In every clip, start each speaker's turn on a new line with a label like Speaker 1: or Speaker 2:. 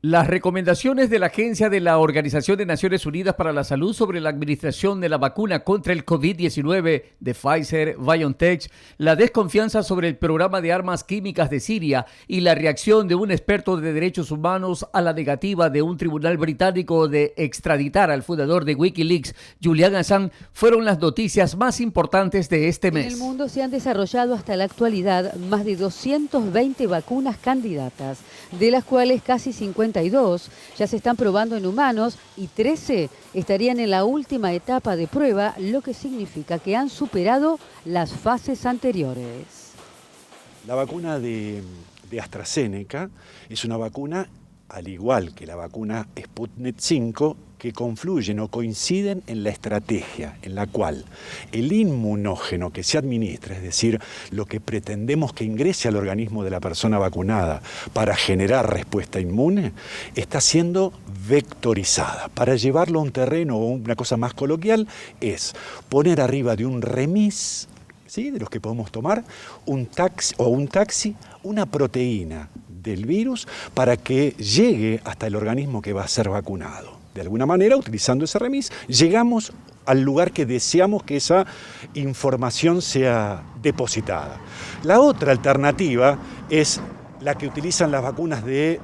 Speaker 1: Las recomendaciones de la Agencia de la Organización de Naciones Unidas para la Salud sobre la administración de la vacuna contra el COVID-19 de Pfizer-BioNTech, la desconfianza sobre el programa de armas químicas de Siria y la reacción de un experto de derechos humanos a la negativa de un tribunal británico de extraditar al fundador de Wikileaks, Julian Assange, fueron las noticias más importantes de este mes.
Speaker 2: En el mundo se han desarrollado hasta la actualidad más de 220 vacunas candidatas, de las cuales casi 52 ya se están probando en humanos y 13 estarían en la última etapa de prueba, lo que significa que han superado las fases anteriores.
Speaker 3: La vacuna de AstraZeneca es una vacuna, al igual que la vacuna Sputnik V, que confluyen o coinciden en la estrategia en la cual el inmunógeno que se administra, es decir, lo que pretendemos que ingrese al organismo de la persona vacunada para generar respuesta inmune, está siendo vectorizada. Para llevarlo a un terreno o una cosa más coloquial es poner arriba de un remis, ¿sí?, de los que podemos tomar, un taxi, una proteína del virus para que llegue hasta el organismo que va a ser vacunado. De alguna manera, utilizando ese remis, llegamos al lugar que deseamos que esa información sea depositada. La otra alternativa es la que utilizan las vacunas de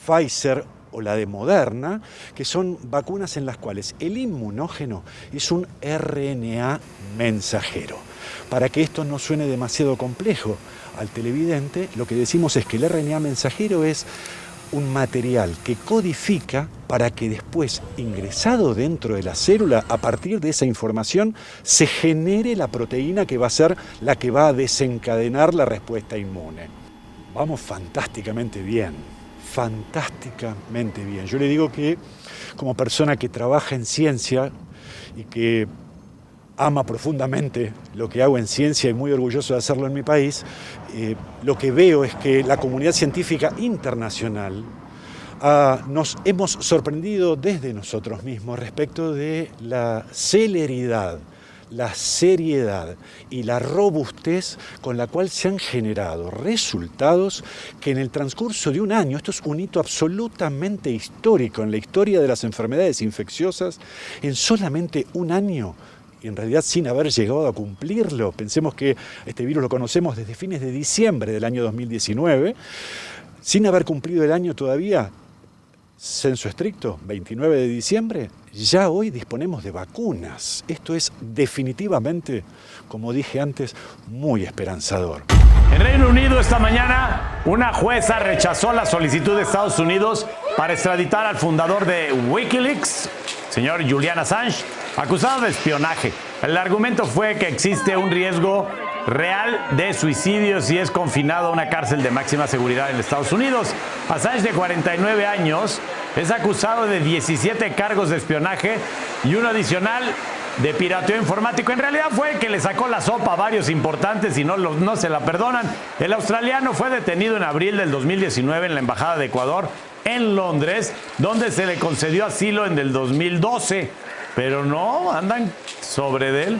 Speaker 3: Pfizer o la de Moderna, que son vacunas en las cuales el inmunógeno es un RNA mensajero. Para que esto no suene demasiado complejo al televidente, lo que decimos es que el RNA mensajero es un material que codifica para que después, ingresado dentro de la célula, a partir de esa información, se genere la proteína que va a ser la que va a desencadenar la respuesta inmune. Vamos fantásticamente bien, fantásticamente bien. Yo le digo que, como persona que trabaja en ciencia y que ama profundamente lo que hago en ciencia y muy orgulloso de hacerlo en mi país, lo que veo es que la comunidad científica internacional nos hemos sorprendido desde nosotros mismos respecto de la celeridad, la seriedad y la robustez con la cual se han generado resultados que en el transcurso de un año, esto es un hito absolutamente histórico en la historia de las enfermedades infecciosas, en solamente un año, y en realidad sin haber llegado a cumplirlo. Pensemos que este virus lo conocemos desde fines de diciembre del año 2019, sin haber cumplido el año todavía, censo estricto, 29 de diciembre, ya hoy disponemos de vacunas. Esto es definitivamente, como dije antes, muy esperanzador.
Speaker 4: En Reino Unido esta mañana, una jueza rechazó la solicitud de Estados Unidos para extraditar al fundador de Wikileaks, señor Julian Assange, acusado de espionaje. El argumento fue que existe un riesgo real de suicidio si es confinado a una cárcel de máxima seguridad en Estados Unidos. Assange, de 49 años, es acusado de 17 cargos de espionaje y uno adicional de pirateo informático. En realidad fue el que le sacó la sopa a varios importantes y no se la perdonan. El australiano fue detenido en abril del 2019 en la Embajada de Ecuador en Londres, donde se le concedió asilo en el 2012, pero no andan sobre de él.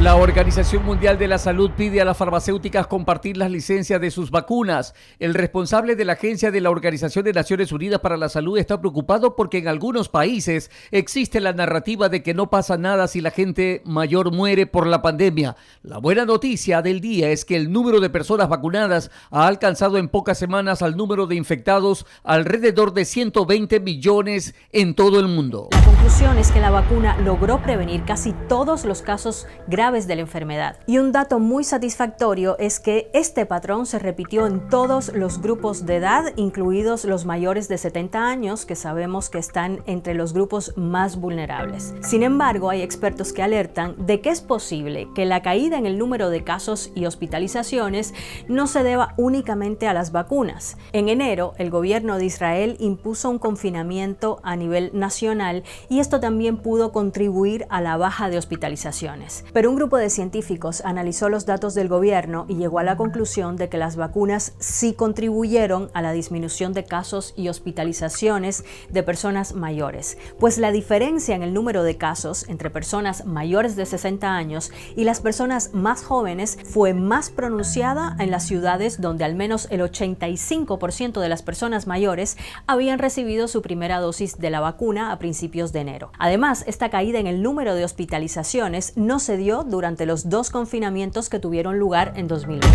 Speaker 1: La Organización Mundial de la Salud pide a las farmacéuticas compartir las licencias de sus vacunas. El responsable de la Agencia de la Organización de Naciones Unidas para la Salud está preocupado porque en algunos países existe la narrativa de que no pasa nada si la gente mayor muere por la pandemia. La buena noticia del día es que el número de personas vacunadas ha alcanzado en pocas semanas al número de infectados alrededor de 120 millones en todo el mundo.
Speaker 5: La conclusión es que la vacuna logró prevenir casi todos los casos graves de la enfermedad. Y un dato muy satisfactorio es que este patrón se repitió en todos los grupos de edad, incluidos los mayores de 70 años, que sabemos que están entre los grupos más vulnerables. Sin embargo, hay expertos que alertan de que es posible que la caída en el número de casos y hospitalizaciones no se deba únicamente a las vacunas. En enero, el gobierno de Israel impuso un confinamiento a nivel nacional y esto también pudo contribuir a la baja de hospitalizaciones. Pero un grupo de científicos analizó los datos del gobierno y llegó a la conclusión de que las vacunas sí contribuyeron a la disminución de casos y hospitalizaciones de personas mayores, pues la diferencia en el número de casos entre personas mayores de 60 años y las personas más jóvenes fue más pronunciada en las ciudades donde al menos el 85% de las personas mayores habían recibido su primera dosis de la vacuna a principios de enero. Además, esta caída en el número de hospitalizaciones no se dio durante los 2 confinamientos que tuvieron lugar en 2020.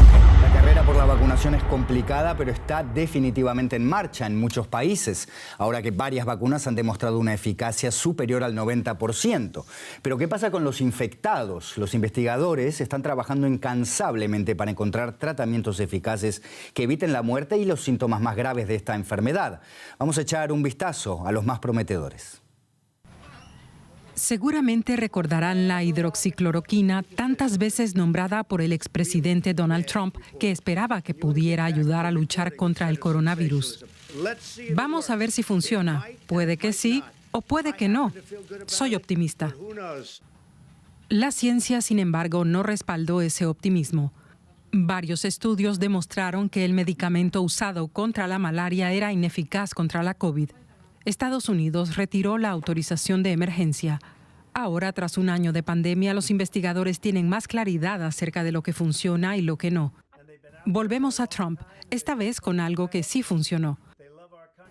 Speaker 6: La carrera por la vacunación es complicada, pero está definitivamente en marcha en muchos países, ahora que varias vacunas han demostrado una eficacia superior al 90%. Pero ¿qué pasa con los infectados? Los investigadores están trabajando incansablemente para encontrar tratamientos eficaces que eviten la muerte y los síntomas más graves de esta enfermedad. Vamos a echar un vistazo a los más prometedores.
Speaker 7: Seguramente recordarán la hidroxicloroquina, tantas veces nombrada por el expresidente Donald Trump, que esperaba que pudiera ayudar a luchar contra el coronavirus. Vamos a ver si funciona. Puede que sí o puede que no. Soy optimista. La ciencia, sin embargo, no respaldó ese optimismo. Varios estudios demostraron que el medicamento usado contra la malaria era ineficaz contra la COVID. Estados Unidos retiró la autorización de emergencia. Ahora, tras un año de pandemia, los investigadores tienen más claridad acerca de lo que funciona y lo que no. Volvemos a Trump, esta vez con algo que sí funcionó.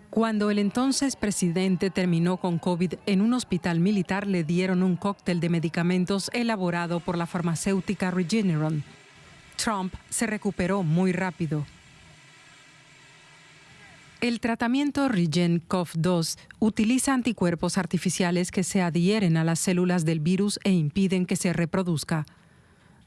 Speaker 7: Cuando el entonces presidente terminó con COVID en un hospital militar, le dieron un cóctel de medicamentos elaborado por la farmacéutica Regeneron. Trump se recuperó muy rápido. El tratamiento REGEN-COV-2 utiliza anticuerpos artificiales que se adhieren a las células del virus e impiden que se reproduzca.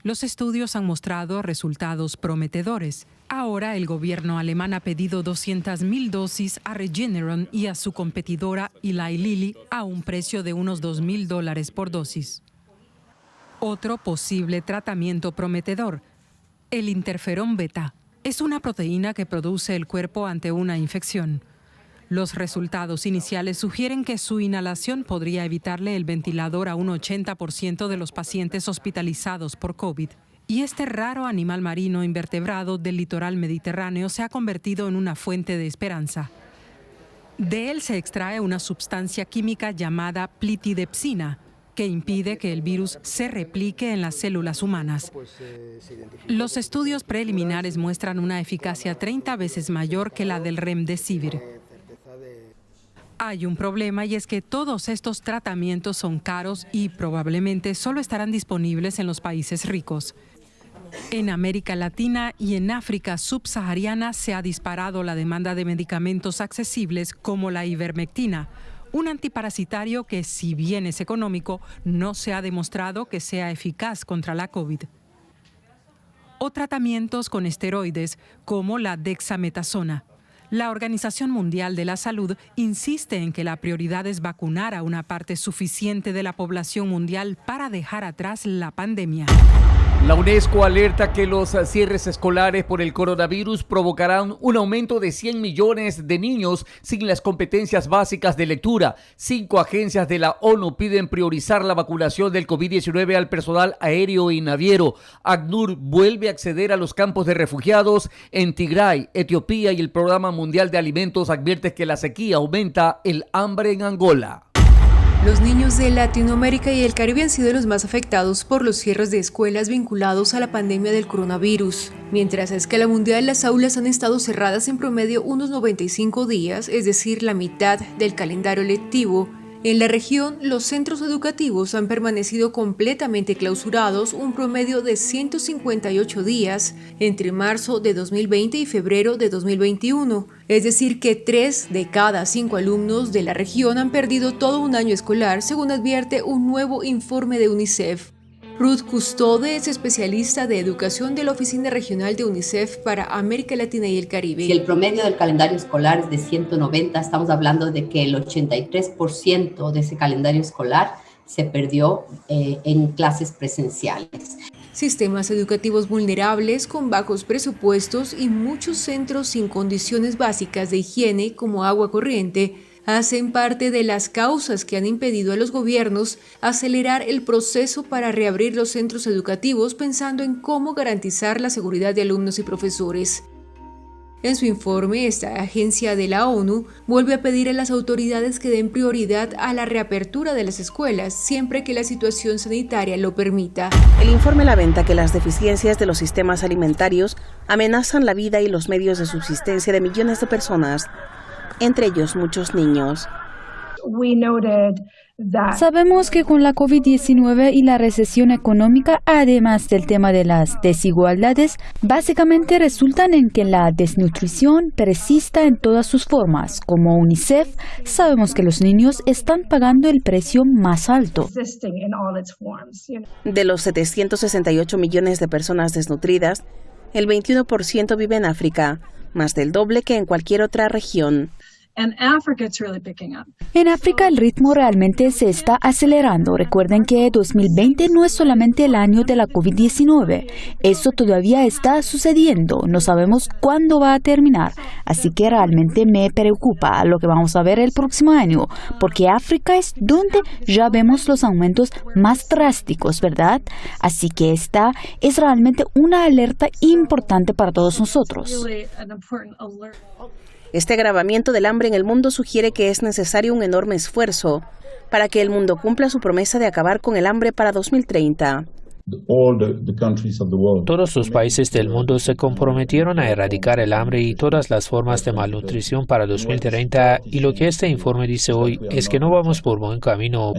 Speaker 7: Los estudios han mostrado resultados prometedores. Ahora el gobierno alemán ha pedido 200.000 dosis a Regeneron y a su competidora Eli Lilly a un precio de unos $2.000 por dosis. Otro posible tratamiento prometedor, el interferón beta. Es una proteína que produce el cuerpo ante una infección. Los resultados iniciales sugieren que su inhalación podría evitarle el ventilador a un 80% de los pacientes hospitalizados por COVID. Y este raro animal marino invertebrado del litoral mediterráneo se ha convertido en una fuente de esperanza. De él se extrae una sustancia química llamada plitidepsina, que impide que el virus se replique en las células humanas. Los estudios preliminares muestran una eficacia 30 veces mayor que la del remdesivir. Hay un problema y es que todos estos tratamientos son caros y probablemente solo estarán disponibles en los países ricos. En América Latina y en África subsahariana se ha disparado la demanda de medicamentos accesibles como la ivermectina, un antiparasitario que, si bien es económico, no se ha demostrado que sea eficaz contra la COVID. O tratamientos con esteroides, como la dexametasona. La Organización Mundial de la Salud insiste en que la prioridad es vacunar a una parte suficiente de la población mundial para dejar atrás la pandemia.
Speaker 1: La UNESCO alerta que los cierres escolares por el coronavirus provocarán un aumento de 100 millones de niños sin las competencias básicas de lectura. 5 agencias de la ONU piden priorizar la vacunación del COVID-19 al personal aéreo y naviero. ACNUR vuelve a acceder a los campos de refugiados en Tigray, Etiopía, y el Programa Mundial de Alimentos advierte que la sequía aumenta el hambre en Angola.
Speaker 8: Los niños de Latinoamérica y el Caribe han sido los más afectados por los cierres de escuelas vinculados a la pandemia del coronavirus. Mientras a escala mundial las aulas han estado cerradas en promedio unos 95 días, es decir, la mitad del calendario lectivo, en la región los centros educativos han permanecido completamente clausurados un promedio de 158 días entre marzo de 2020 y febrero de 2021. Es decir, que 3 de cada 5 alumnos de la región han perdido todo un año escolar, según advierte un nuevo informe de UNICEF. Ruth Custode es especialista de educación de la Oficina Regional de UNICEF para América Latina y el Caribe.
Speaker 9: Si el promedio del calendario escolar es de 190, estamos hablando de que el 83% de ese calendario escolar se perdió en clases presenciales.
Speaker 8: Sistemas educativos vulnerables con bajos presupuestos y muchos centros sin condiciones básicas de higiene como agua corriente hacen parte de las causas que han impedido a los gobiernos acelerar el proceso para reabrir los centros educativos pensando en cómo garantizar la seguridad de alumnos y profesores. En su informe, esta agencia de la ONU vuelve a pedir a las autoridades que den prioridad a la reapertura de las escuelas siempre que la situación sanitaria lo permita.
Speaker 10: El informe lamenta que las deficiencias de los sistemas alimentarios amenazan la vida y los medios de subsistencia de millones de personas, entre ellos muchos niños.
Speaker 11: Sabemos que con la COVID-19 y la recesión económica, además del tema de las desigualdades, básicamente resultan en que la desnutrición persista en todas sus formas. Como UNICEF, sabemos que los niños están pagando el precio más alto.
Speaker 10: De los 768 millones de personas desnutridas, el 21% vive en África, más del doble que en cualquier otra región.
Speaker 11: En África el ritmo realmente se está acelerando. Recuerden que 2020 no es solamente el año de la COVID-19. Eso todavía está sucediendo. No sabemos cuándo va a terminar. Así que realmente me preocupa lo que vamos a ver el próximo año, porque África es donde ya vemos los aumentos más drásticos, ¿verdad? Así que esta es realmente una alerta importante para todos nosotros.
Speaker 10: Este agravamiento del hambre en el mundo sugiere que es necesario un enorme esfuerzo para que el mundo cumpla su promesa de acabar con el hambre para 2030.
Speaker 12: Todos los países del mundo se comprometieron a erradicar el hambre y todas las formas de malnutrición para 2030, y lo que este informe dice hoy es que no vamos por buen camino.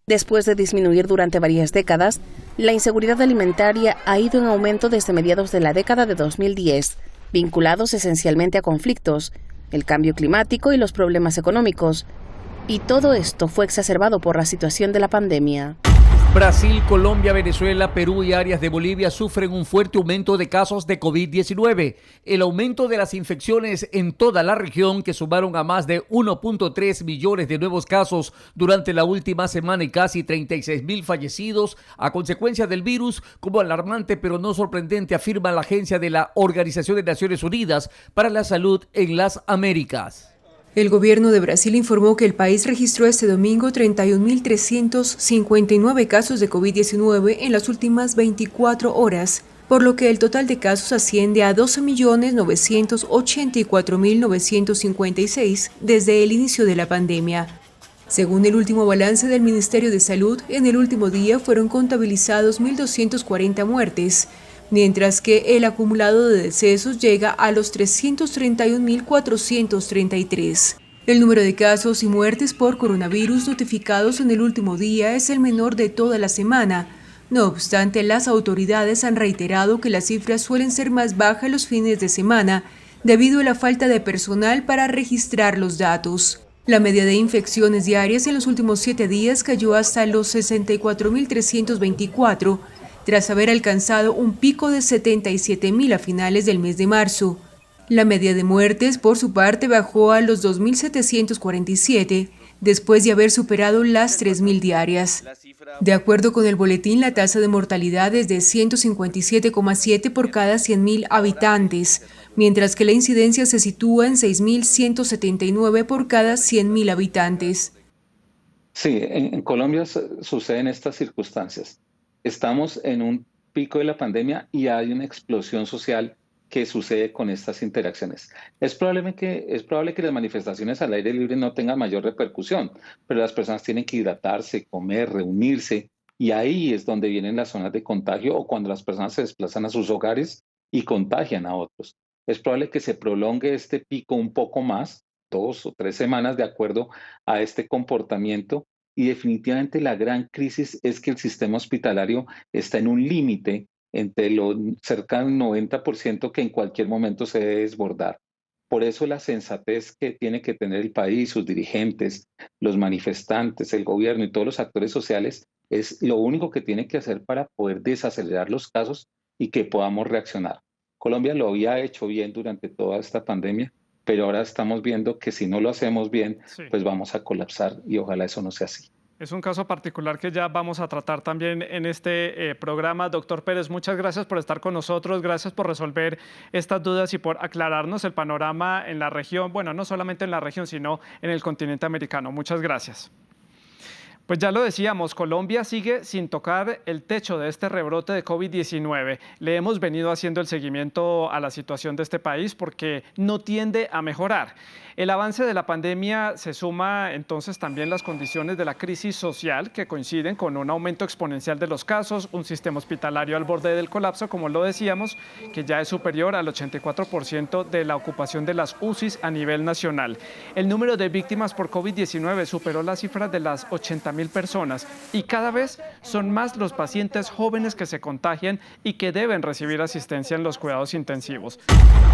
Speaker 10: Después de disminuir durante varias décadas, la inseguridad alimentaria ha ido en aumento desde mediados de la década de 2010. Vinculados esencialmente a conflictos, el cambio climático y los problemas económicos. Y todo esto fue exacerbado por la situación de la pandemia.
Speaker 1: Brasil, Colombia, Venezuela, Perú y áreas de Bolivia sufren un fuerte aumento de casos de COVID-19. El aumento de las infecciones en toda la región, que sumaron a más de 1.3 millones de nuevos casos durante la última semana y casi 36.000 fallecidos a consecuencia del virus, como alarmante pero no sorprendente, afirma la agencia de la Organización de Naciones Unidas para la Salud en las Américas.
Speaker 8: El gobierno de Brasil informó que el país registró este domingo 31.359 casos de COVID-19 en las últimas 24 horas, por lo que el total de casos asciende a 12.984.956 desde el inicio de la pandemia. Según el último balance del Ministerio de Salud, en el último día fueron contabilizados 1.240 muertes, mientras que el acumulado de decesos llega a los 331.433. El número de casos y muertes por coronavirus notificados en el último día es el menor de toda la semana. No obstante, las autoridades han reiterado que las cifras suelen ser más bajas los fines de semana debido a la falta de personal para registrar los datos. La media de infecciones diarias en los últimos 7 días cayó hasta los 64.324, tras haber alcanzado un pico de 77.000 a finales del mes de marzo. La media de muertes, por su parte, bajó a los 2.747, después de haber superado las 3.000 diarias. De acuerdo con el boletín, la tasa de mortalidad es de 157,7 por cada 100.000 habitantes, mientras que la incidencia se sitúa en 6.179 por cada 100.000 habitantes.
Speaker 13: Sí, en Colombia suceden estas circunstancias. Estamos en un pico de la pandemia y hay una explosión social que sucede con estas interacciones. Es probable que las manifestaciones al aire libre no tengan mayor repercusión, pero las personas tienen que hidratarse, comer, reunirse, y ahí es donde vienen las zonas de contagio o cuando las personas se desplazan a sus hogares y contagian a otros. Es probable que se prolongue este pico un poco más, 2 o 3 semanas, de acuerdo a este comportamiento. Y definitivamente la gran crisis es que el sistema hospitalario está en un límite entre lo cerca del 90% que en cualquier momento se debe desbordar. Por eso la sensatez que tiene que tener el país, sus dirigentes, los manifestantes, el gobierno y todos los actores sociales es lo único que tiene que hacer para poder desacelerar los casos y que podamos reaccionar. Colombia lo había hecho bien durante toda esta pandemia, pero ahora estamos viendo que si no lo hacemos bien, pues vamos a colapsar y ojalá eso no sea así.
Speaker 14: Es un caso particular que ya vamos a tratar también en este programa. Doctor Pérez, muchas gracias por estar con nosotros, gracias por resolver estas dudas y por aclararnos el panorama en la región, bueno, no solamente en la región, sino en el continente americano. Muchas gracias. Pues ya lo decíamos, Colombia sigue sin tocar el techo de este rebrote de COVID-19. Le hemos venido haciendo el seguimiento a la situación de este país porque no tiende a mejorar. El avance de la pandemia se suma entonces también las condiciones de la crisis social que coinciden con un aumento exponencial de los casos, un sistema hospitalario al borde del colapso, como lo decíamos, que ya es superior al 84% de la ocupación de las UCIs a nivel nacional. El número de víctimas por COVID-19 superó la cifra de las 80.000 personas y cada vez son más los pacientes jóvenes que se contagian y que deben recibir asistencia en los cuidados intensivos.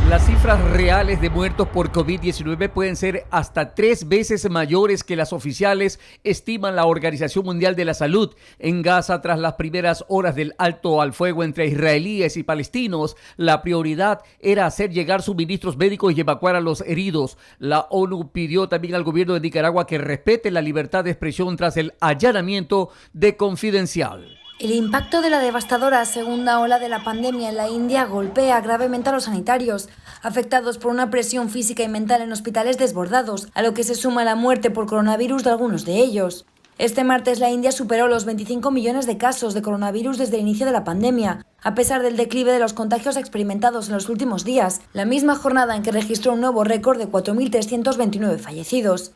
Speaker 1: Las cifras reales de muertos por COVID-19 pueden ser hasta 3 veces mayores que las oficiales, estiman la Organización Mundial de la Salud. En Gaza, tras las primeras horas del alto al fuego entre israelíes y palestinos, la prioridad era hacer llegar suministros médicos y evacuar a los heridos. La ONU pidió también al gobierno de Nicaragua que respete la libertad de expresión tras el allanamiento de Confidencial.
Speaker 15: El impacto de la devastadora segunda ola de la pandemia en la India golpea gravemente a los sanitarios, afectados por una presión física y mental en hospitales desbordados, a lo que se suma la muerte por coronavirus de algunos de ellos. Este martes la India superó los 25 millones de casos de coronavirus desde el inicio de la pandemia, a pesar del declive de los contagios experimentados en los últimos días, la misma jornada en que registró un nuevo récord de 4.329 fallecidos.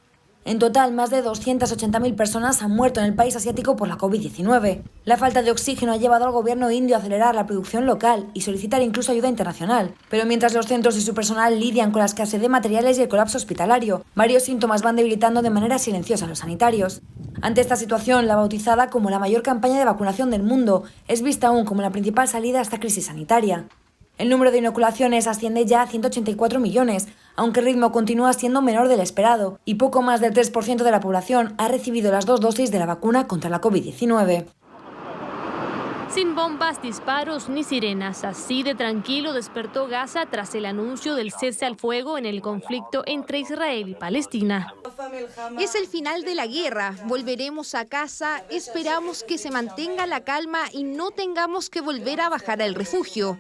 Speaker 15: En total, más de 280.000 personas han muerto en el país asiático por la COVID-19. La falta de oxígeno ha llevado al gobierno indio a acelerar la producción local y solicitar incluso ayuda internacional. Pero mientras los centros y su personal lidian con la escasez de materiales y el colapso hospitalario, varios síntomas van debilitando de manera silenciosa a los sanitarios. Ante esta situación, la bautizada como la mayor campaña de vacunación del mundo es vista aún como la principal salida a esta crisis sanitaria. El número de inoculaciones asciende ya a 184 millones, aunque el ritmo continúa siendo menor del esperado, y poco más del 3% de la población ha recibido las 2 dosis de la vacuna contra la COVID-19.
Speaker 16: Sin bombas, disparos ni sirenas, así de tranquilo despertó Gaza tras el anuncio del cese al fuego en el conflicto entre Israel y Palestina.
Speaker 17: Es el final de la guerra, volveremos a casa, esperamos que se mantenga la calma y no tengamos que volver a bajar al refugio.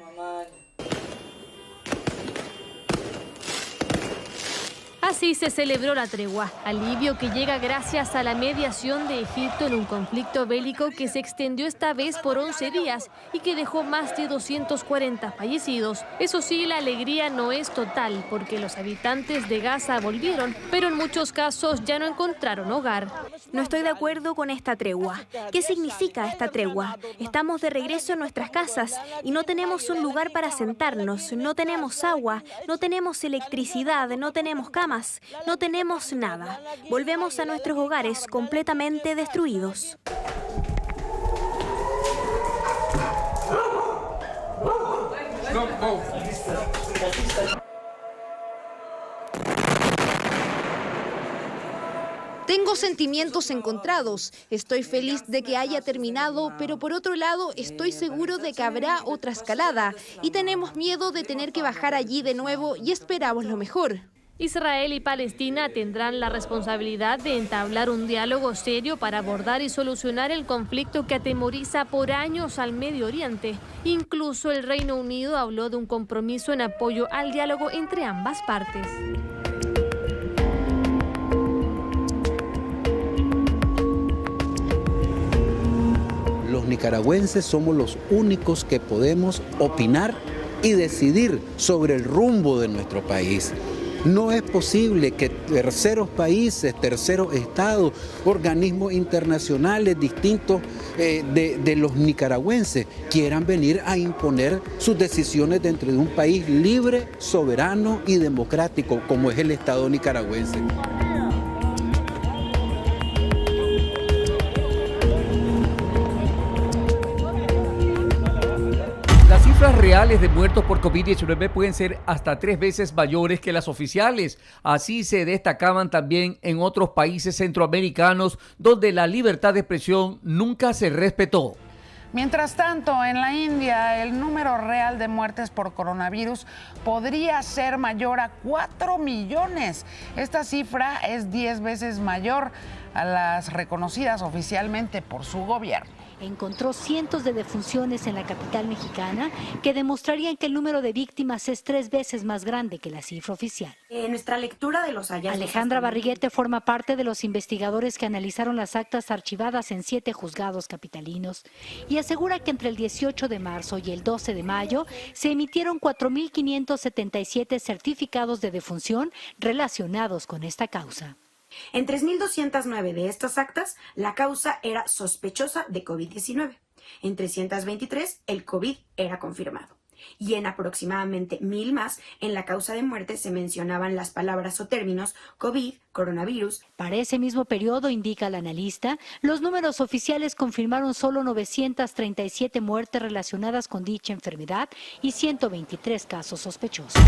Speaker 16: Así se celebró la tregua, alivio que llega gracias a la mediación de Egipto en un conflicto bélico que se extendió esta vez por 11 días y que dejó más de 240 fallecidos. Eso sí, la alegría no es total porque los habitantes de Gaza volvieron, pero en muchos casos ya no encontraron hogar.
Speaker 18: No estoy de acuerdo con esta tregua. ¿Qué significa esta tregua? Estamos de regreso en nuestras casas y no tenemos un lugar para sentarnos, no tenemos agua, no tenemos electricidad, no tenemos camas. No tenemos nada. Volvemos a nuestros hogares completamente destruidos.
Speaker 17: Tengo sentimientos encontrados. Estoy feliz de que haya terminado, pero por otro lado estoy seguro de que habrá otra escalada y tenemos miedo de tener que bajar allí de nuevo y esperamos lo mejor.
Speaker 16: Israel y Palestina tendrán la responsabilidad de entablar un diálogo serio para abordar y solucionar el conflicto que atemoriza por años al Medio Oriente. Incluso el Reino Unido habló de un compromiso en apoyo al diálogo entre ambas partes.
Speaker 19: Los nicaragüenses somos los únicos que podemos opinar y decidir sobre el rumbo de nuestro país. No es posible que terceros países, terceros estados, organismos internacionales distintos de los nicaragüenses quieran venir a imponer sus decisiones dentro de un país libre, soberano y democrático como es el Estado nicaragüense.
Speaker 1: Las cifras reales de muertos por COVID-19 pueden ser hasta 3 veces mayores que las oficiales. Así se destacaban también en otros países centroamericanos donde la libertad de expresión nunca se respetó.
Speaker 20: Mientras tanto, en la India, el número real de muertes por coronavirus podría ser mayor a 4 millones. Esta cifra es 10 veces mayor a las reconocidas oficialmente por su gobierno.
Speaker 21: Encontró cientos de defunciones en la capital mexicana que demostrarían que el número de víctimas es 3 veces más grande que la cifra oficial.
Speaker 22: En nuestra lectura de los hallazgos...
Speaker 21: Alejandra Barriguete forma parte de los investigadores que analizaron las actas archivadas en 7 juzgados capitalinos y asegura que entre el 18 de marzo y el 12 de mayo se emitieron 4.577 certificados de defunción relacionados con esta causa.
Speaker 22: En 3.209 de estas actas, la causa era sospechosa de COVID-19. En 323, el COVID era confirmado. Y en aproximadamente 1.000 más, en la causa de muerte se mencionaban las palabras o términos COVID, coronavirus.
Speaker 21: Para ese mismo periodo, indica el analista, los números oficiales confirmaron solo 937 muertes relacionadas con dicha enfermedad y 123 casos sospechosos.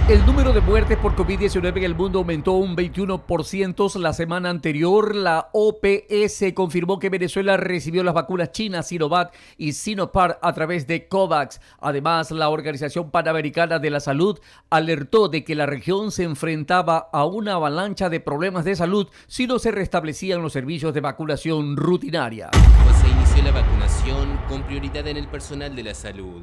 Speaker 1: El número de muertes por COVID-19 en el mundo aumentó un 21% la semana anterior. La OPS confirmó que Venezuela recibió las vacunas chinas Sinovac y Sinopharm a través de COVAX. Además, la Organización Panamericana de la Salud alertó de que la región se enfrentaba a una avalancha de problemas de salud si no se restablecían los servicios de vacunación rutinaria.
Speaker 23: Pues se inició la vacunación con prioridad en el personal de la salud.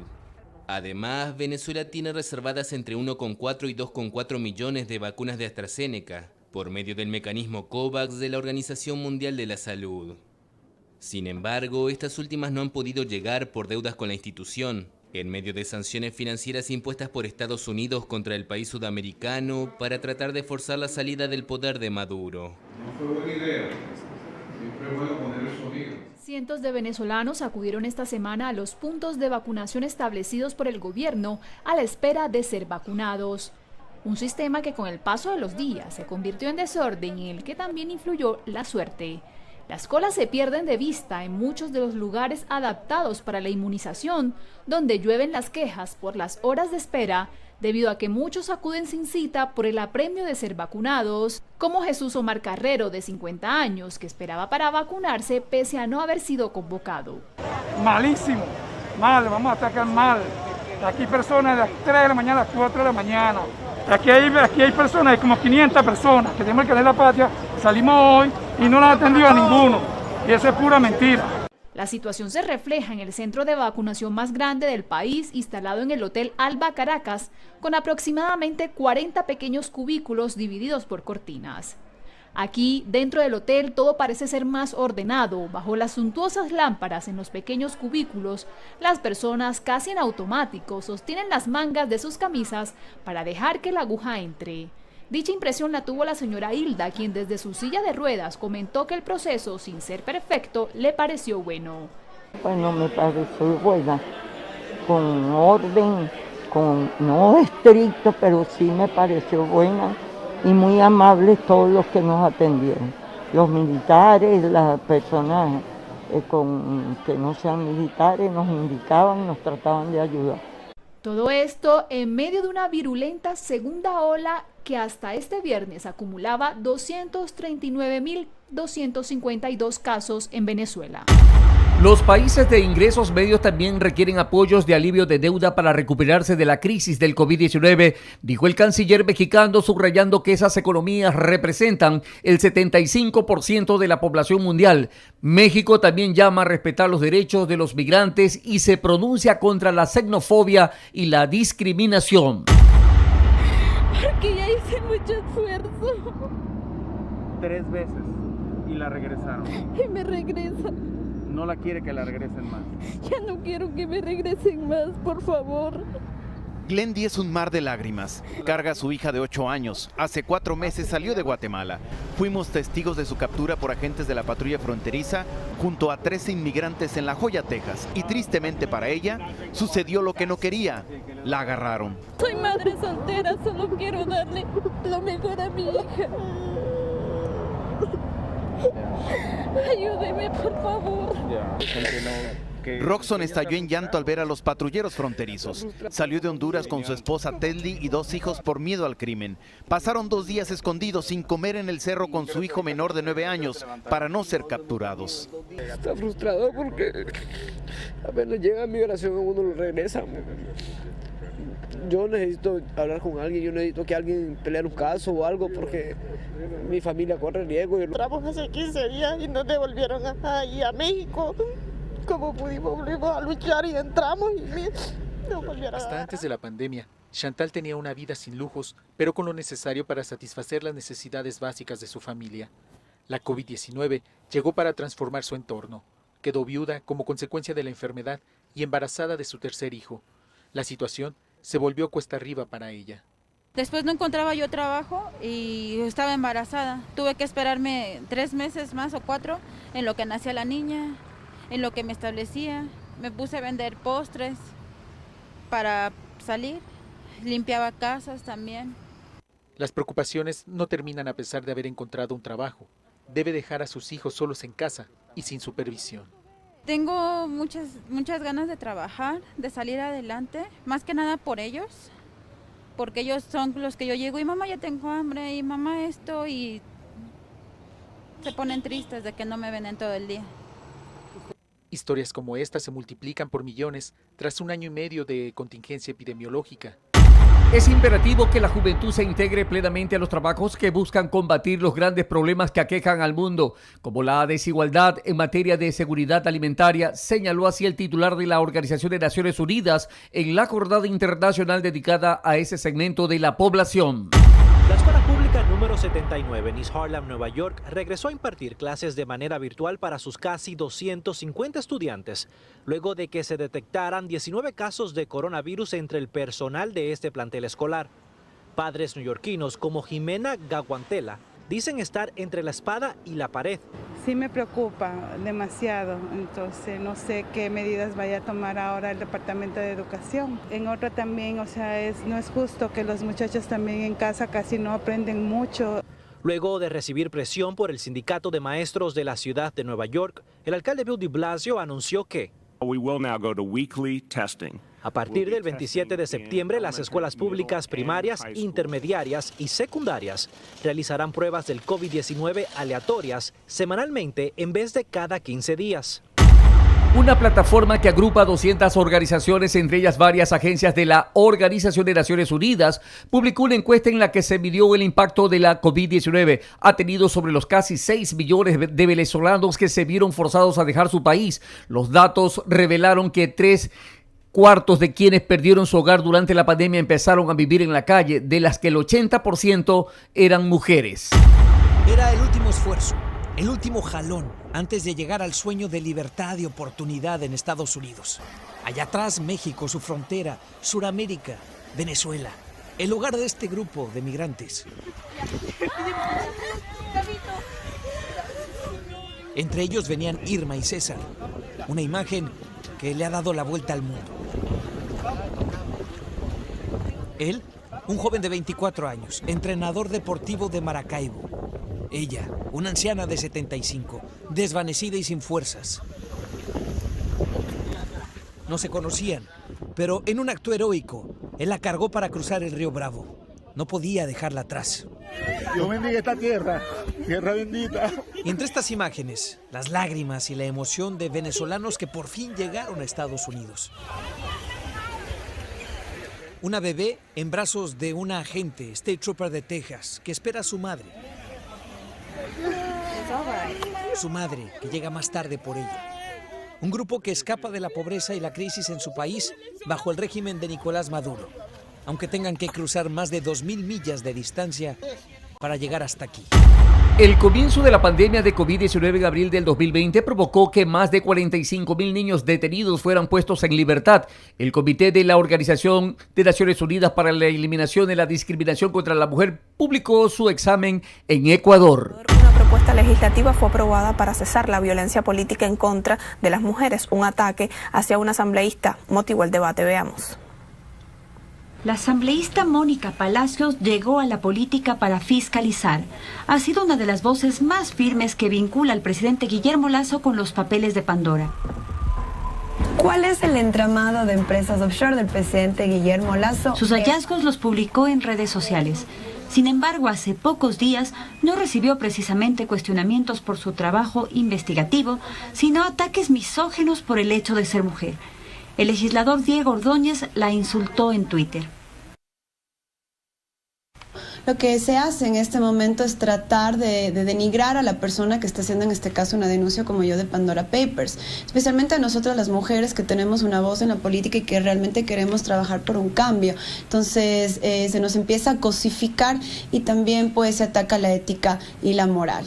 Speaker 23: Además, Venezuela tiene reservadas entre 1,4 y 2,4 millones de vacunas de AstraZeneca por medio del mecanismo COVAX de la Organización Mundial de la Salud. Sin embargo, estas últimas no han podido llegar por deudas con la institución, en medio de sanciones financieras impuestas por Estados Unidos contra el país sudamericano para tratar de forzar la salida del poder de Maduro.
Speaker 24: No fue buena idea. Siempre es bueno poner el sonido.
Speaker 25: Cientos de venezolanos acudieron esta semana a los puntos de vacunación establecidos por el gobierno a la espera de ser vacunados. Un sistema que con el paso de los días se convirtió en desorden y en el que también influyó la suerte. Las colas se pierden de vista en muchos de los lugares adaptados para la inmunización, donde llueven las quejas por las horas de espera, debido a que muchos acuden sin cita por el apremio de ser vacunados, como Jesús Omar Carrero, de 50 años, que esperaba para vacunarse pese a no haber sido convocado.
Speaker 26: Malísimo, mal, vamos a atacar mal. Aquí personas de las 3 de la mañana a las 4 de la mañana. Aquí hay personas, hay como 500 personas que tenemos que tener la patria. Salimos hoy y no nos ha atendido a ninguno. Y eso es pura mentira.
Speaker 25: La situación se refleja en el centro de vacunación más grande del país, instalado en el Hotel Alba Caracas, con aproximadamente 40 pequeños cubículos divididos por cortinas. Aquí, dentro del hotel, todo parece ser más ordenado. Bajo las suntuosas lámparas en los pequeños cubículos, las personas, casi en automático, sostienen las mangas de sus camisas para dejar que la aguja entre. Dicha impresión la tuvo la señora Hilda, quien desde su silla de ruedas comentó que el proceso, sin ser perfecto, le pareció bueno.
Speaker 27: Bueno, me pareció buena, con orden, no estricto, pero sí me pareció buena. Y muy amables todos los que nos atendieron, los militares, las personas que no sean militares nos indicaban, nos trataban de ayudar.
Speaker 25: Todo esto en medio de una virulenta segunda ola que hasta este viernes acumulaba 239.252 casos en Venezuela.
Speaker 1: Los países de ingresos medios también requieren apoyos de alivio de deuda para recuperarse de la crisis del COVID-19, dijo el canciller mexicano, subrayando que esas economías representan el 75% de la población mundial. México también llama a respetar los derechos de los migrantes y se pronuncia contra la xenofobia y la discriminación.
Speaker 28: Porque ya hice mucho esfuerzo.
Speaker 29: 3 veces y la regresaron.
Speaker 28: Y me regresan.
Speaker 29: No la quiere que la regresen más.
Speaker 28: Ya no quiero que me regresen más, por favor.
Speaker 30: Glendy es un mar de lágrimas. Carga a su hija de 8 años. Hace 4 meses salió de Guatemala. Fuimos testigos de su captura por agentes de la patrulla fronteriza junto a 13 inmigrantes en La Joya, Texas. Y tristemente para ella, sucedió lo que no quería. La agarraron.
Speaker 28: Soy madre soltera, solo quiero darle lo mejor a mi hija. Ayúdeme, por favor.
Speaker 30: Roxon estalló en llanto al ver a los patrulleros fronterizos. Salió de Honduras con su esposa Teddy y 2 hijos por miedo al crimen. Pasaron 2 días escondidos sin comer en el cerro con su hijo menor de 9 años para no ser capturados.
Speaker 2: Está frustrado porque apenas llega a migración uno lo regresa. Yo necesito hablar con alguien, yo necesito que alguien pelee un caso o algo porque mi familia corre riesgo.
Speaker 28: Entramos hace 15 días y nos devolvieron ahí a México. Como pudimos, volvimos a luchar y entramos y nos volvieron
Speaker 3: Hasta antes de la pandemia, Chantal tenía una vida sin lujos, pero con lo necesario para satisfacer las necesidades básicas de su familia. La COVID-19 llegó para transformar su entorno. Quedó viuda como consecuencia de la enfermedad y embarazada de su tercer hijo. La situación se volvió cuesta arriba para ella.
Speaker 4: Después no encontraba yo trabajo y estaba embarazada. Tuve que esperarme 3 meses más o 4 en lo que nacía la niña, en lo que me establecía. Me puse a vender postres para salir. Limpiaba casas también.
Speaker 3: Las preocupaciones no terminan a pesar de haber encontrado un trabajo. Debe dejar a sus hijos solos en casa y sin supervisión.
Speaker 4: Tengo muchas ganas de trabajar, de salir adelante, más que nada por ellos, porque ellos son los que yo llego y mamá ya tengo hambre y mamá esto y se ponen tristes de que no me ven en todo el día.
Speaker 3: Historias como esta se multiplican por millones tras 1 año y medio de contingencia epidemiológica.
Speaker 1: Es imperativo que la juventud se integre plenamente a los trabajos que buscan combatir los grandes problemas que aquejan al mundo, como la desigualdad en materia de seguridad alimentaria, señaló así el titular de la Organización de Naciones Unidas en la jornada internacional dedicada a ese segmento de la población.
Speaker 5: La escuela pública número 79 en East Harlem, Nueva York, regresó a impartir clases de manera virtual para sus casi 250 estudiantes, luego de que se detectaran 19 casos de coronavirus entre el personal de este plantel escolar. Padres neoyorquinos como Jimena Gaguantela dicen estar entre la espada y la pared.
Speaker 6: Sí me preocupa demasiado, entonces no sé qué medidas vaya a tomar ahora el Departamento de Educación. En otra también, no es justo que los muchachos también en casa casi no aprenden mucho.
Speaker 5: Luego de recibir presión por el sindicato de maestros de la ciudad de Nueva York, el alcalde Bill de Blasio anunció que a partir del 27 de septiembre, las escuelas públicas primarias, intermediarias y secundarias realizarán pruebas del COVID-19 aleatorias semanalmente en vez de cada 15 días.
Speaker 1: Una plataforma que agrupa 200 organizaciones, entre ellas varias agencias de la Organización de Naciones Unidas, publicó una encuesta en la que se midió el impacto de la COVID-19 ha tenido sobre los casi 6 millones de venezolanos que se vieron forzados a dejar su país. Los datos revelaron que 3/4 de quienes perdieron su hogar durante la pandemia empezaron a vivir en la calle, de las que el 80% eran mujeres.
Speaker 7: Era el último esfuerzo, el último jalón antes de llegar al sueño de libertad y oportunidad en Estados Unidos. Allá atrás, México, su frontera, Suramérica, Venezuela, el hogar de este grupo de migrantes. Entre ellos venían Irma y César, una imagen que le ha dado la vuelta al mundo. Él, un joven de 24 años, entrenador deportivo de Maracaibo. Ella, una anciana de 75, desvanecida y sin fuerzas. No se conocían, pero en un acto heroico, él la cargó para cruzar el río Bravo. No podía dejarla atrás.
Speaker 29: Dios bendiga esta tierra, tierra bendita.
Speaker 7: Y entre estas imágenes, las lágrimas y la emoción de venezolanos que por fin llegaron a Estados Unidos. Una bebé en brazos de una agente, State Trooper de Texas, que espera a su madre. Su madre, que llega más tarde por ella. Un grupo que escapa de la pobreza y la crisis en su país bajo el régimen de Nicolás Maduro, aunque tengan que cruzar más de 2.000 millas de distancia para llegar hasta aquí.
Speaker 1: El comienzo de la pandemia de COVID-19 en abril del 2020 provocó que más de 45.000 niños detenidos fueran puestos en libertad. El Comité de la Organización de Naciones Unidas para la Eliminación de la Discriminación contra la Mujer publicó su examen en Ecuador.
Speaker 9: Una propuesta legislativa fue aprobada para cesar la violencia política en contra de las mujeres, un ataque hacia un asambleísta. Motivó el debate, veamos.
Speaker 10: La asambleísta Mónica Palacios llegó a la política para fiscalizar. Ha sido una de las voces más firmes que vincula al presidente Guillermo Lasso con los papeles de Pandora.
Speaker 8: ¿Cuál es el entramado de empresas offshore del presidente Guillermo Lasso?
Speaker 10: Sus hallazgos los publicó en redes sociales. Sin embargo, hace pocos días no recibió precisamente cuestionamientos por su trabajo investigativo, sino ataques misóginos por el hecho de ser mujer. El legislador Diego Ordóñez la insultó en Twitter.
Speaker 8: Lo que se hace en este momento es tratar de denigrar a la persona que está haciendo en este caso una denuncia como yo de Pandora Papers, especialmente a nosotras las mujeres que tenemos una voz en la política y que realmente queremos trabajar por un cambio. Entonces se nos empieza a cosificar y también pues se ataca la ética y la moral.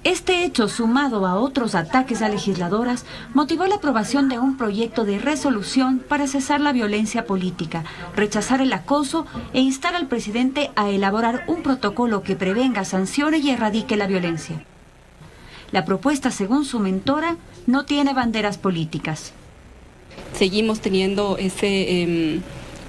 Speaker 10: Este hecho, sumado a otros ataques a legisladoras, motivó la aprobación de un proyecto de resolución para cesar la violencia política, rechazar el acoso e instar al presidente a elaborar un protocolo que prevenga, sancione y erradique la violencia. La propuesta, según su mentora, no tiene banderas políticas.
Speaker 11: Seguimos teniendo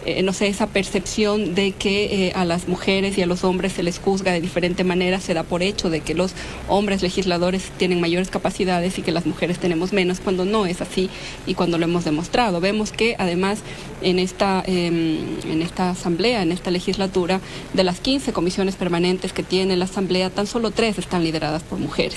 Speaker 11: esa percepción de que a las mujeres y a los hombres se les juzga de diferente manera, se da por hecho de que los hombres legisladores tienen mayores capacidades y que las mujeres tenemos menos, cuando no es así y cuando lo hemos demostrado. Vemos que además en esta asamblea, en esta legislatura, de las 15 comisiones permanentes que tiene la asamblea, tan solo 3 están lideradas por mujeres.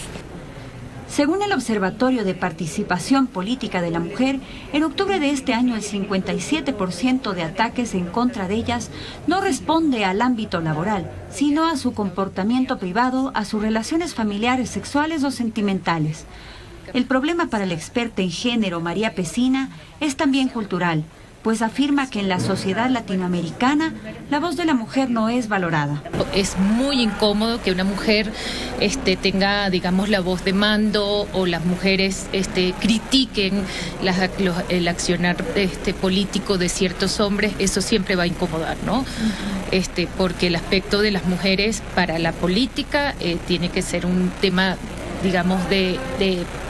Speaker 10: Según el Observatorio de Participación Política de la Mujer, en octubre de este año el 57% de ataques en contra de ellas no responde al ámbito laboral, sino a su comportamiento privado, a sus relaciones familiares, sexuales o sentimentales. El problema para la experta en género María Pesina es también cultural, pues afirma que en la sociedad latinoamericana la voz de la mujer no es valorada.
Speaker 12: Es muy incómodo que una mujer tenga, digamos, la voz de mando, o las mujeres critiquen el accionar político de ciertos hombres. Eso siempre va a incomodar, ¿no? Porque el aspecto de las mujeres para la política tiene que ser un tema, digamos, de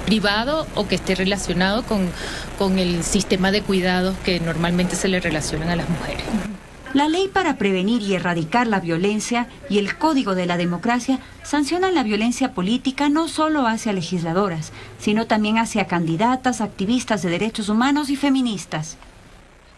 Speaker 12: privado, o que esté relacionado con el sistema de cuidados que normalmente se le relacionan a las mujeres.
Speaker 10: La ley para prevenir y erradicar la violencia y el Código de la Democracia sancionan la violencia política no solo hacia legisladoras, sino también hacia candidatas, activistas de derechos humanos y feministas.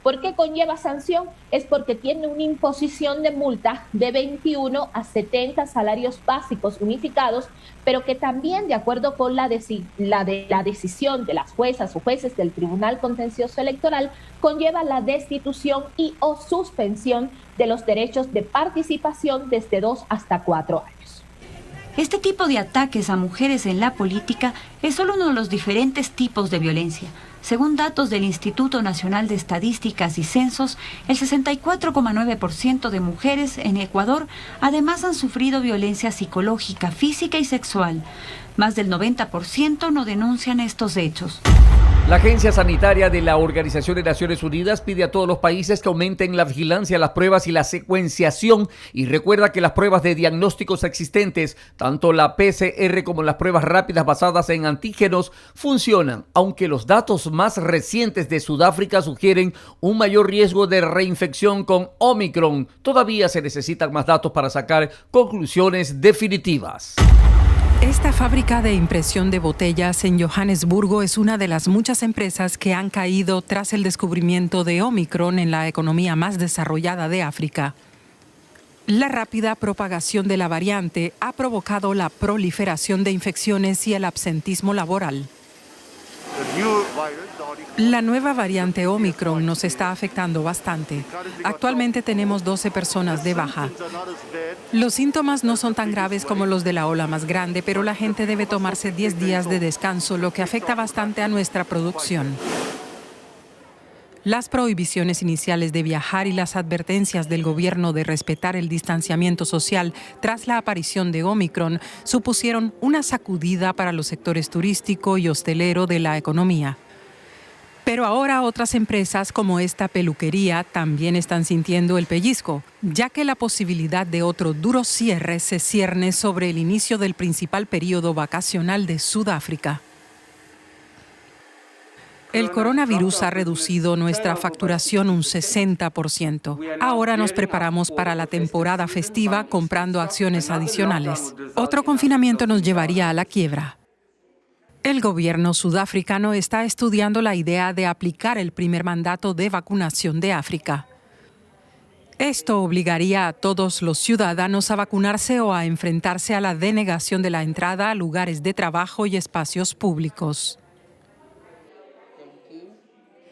Speaker 13: ¿Por qué conlleva sanción? Es porque tiene una imposición de multa de 21 a 70 salarios básicos unificados, pero que también, de acuerdo con la decisión de las juezas o jueces del Tribunal Contencioso Electoral, conlleva la destitución y o suspensión de los derechos de participación desde 2 hasta 4 años.
Speaker 10: Este tipo de ataques a mujeres en la política es solo uno de los diferentes tipos de violencia. Según datos del Instituto Nacional de Estadísticas y Censos, el 64,9% de mujeres en Ecuador además han sufrido violencia psicológica, física y sexual. Más del 90% no denuncian estos hechos.
Speaker 1: La Agencia Sanitaria de la Organización de Naciones Unidas pide a todos los países que aumenten la vigilancia, las pruebas y la secuenciación, y recuerda que las pruebas de diagnósticos existentes, tanto la PCR como las pruebas rápidas basadas en antígenos, funcionan, aunque los datos más recientes de Sudáfrica sugieren un mayor riesgo de reinfección con Omicron. Todavía se necesitan más datos para sacar conclusiones definitivas.
Speaker 14: Esta fábrica de impresión de botellas en Johannesburgo es una de las muchas empresas que han caído tras el descubrimiento de Omicron en la economía más desarrollada de África. La rápida propagación de la variante ha provocado la proliferación de infecciones y el absentismo laboral. La nueva variante Omicron nos está afectando bastante. Actualmente tenemos 12 personas de baja. Los síntomas no son tan graves como los de la ola más grande, pero la gente debe tomarse 10 días de descanso, lo que afecta bastante a nuestra producción. Las prohibiciones iniciales de viajar y las advertencias del gobierno de respetar el distanciamiento social tras la aparición de Omicron supusieron una sacudida para los sectores turístico y hostelero de la economía. Pero ahora otras empresas como esta peluquería también están sintiendo el pellizco, ya que la posibilidad de otro duro cierre se cierne sobre el inicio del principal periodo vacacional de Sudáfrica. El coronavirus ha reducido nuestra facturación un 60%. Ahora nos preparamos para la temporada festiva comprando acciones adicionales. Otro confinamiento nos llevaría a la quiebra. El gobierno sudafricano está estudiando la idea de aplicar el primer mandato de vacunación de África. Esto obligaría a todos los ciudadanos a vacunarse o a enfrentarse a la denegación de la entrada a lugares de trabajo y espacios públicos.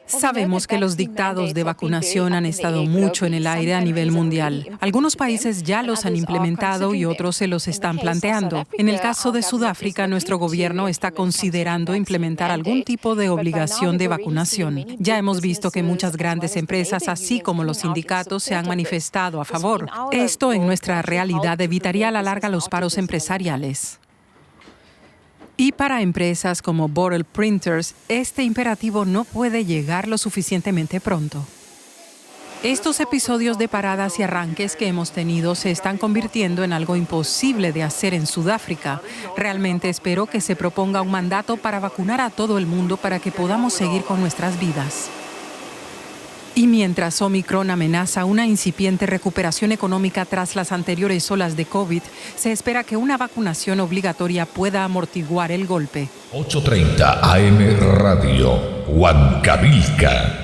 Speaker 14: Sabemos que los dictados de vacunación han estado mucho en el aire a nivel mundial. Algunos países ya los han implementado y otros se los están planteando. En el caso de Sudáfrica, nuestro gobierno está considerando implementar algún tipo de obligación de vacunación. Ya hemos visto que muchas grandes empresas, así como los sindicatos, se han manifestado a favor. Esto, en nuestra realidad, evitaría a la larga los paros empresariales. Y para empresas como Bottle Printers, este imperativo no puede llegar lo suficientemente pronto. Estos episodios de paradas y arranques que hemos tenido se están convirtiendo en algo imposible de hacer en Sudáfrica. Realmente espero que se proponga un mandato para vacunar a todo el mundo para que podamos seguir con nuestras vidas. Y mientras Omicron amenaza una incipiente recuperación económica tras las anteriores olas de COVID, se espera que una vacunación obligatoria pueda amortiguar el golpe.
Speaker 15: 8:30 AM Radio, Huancavilca.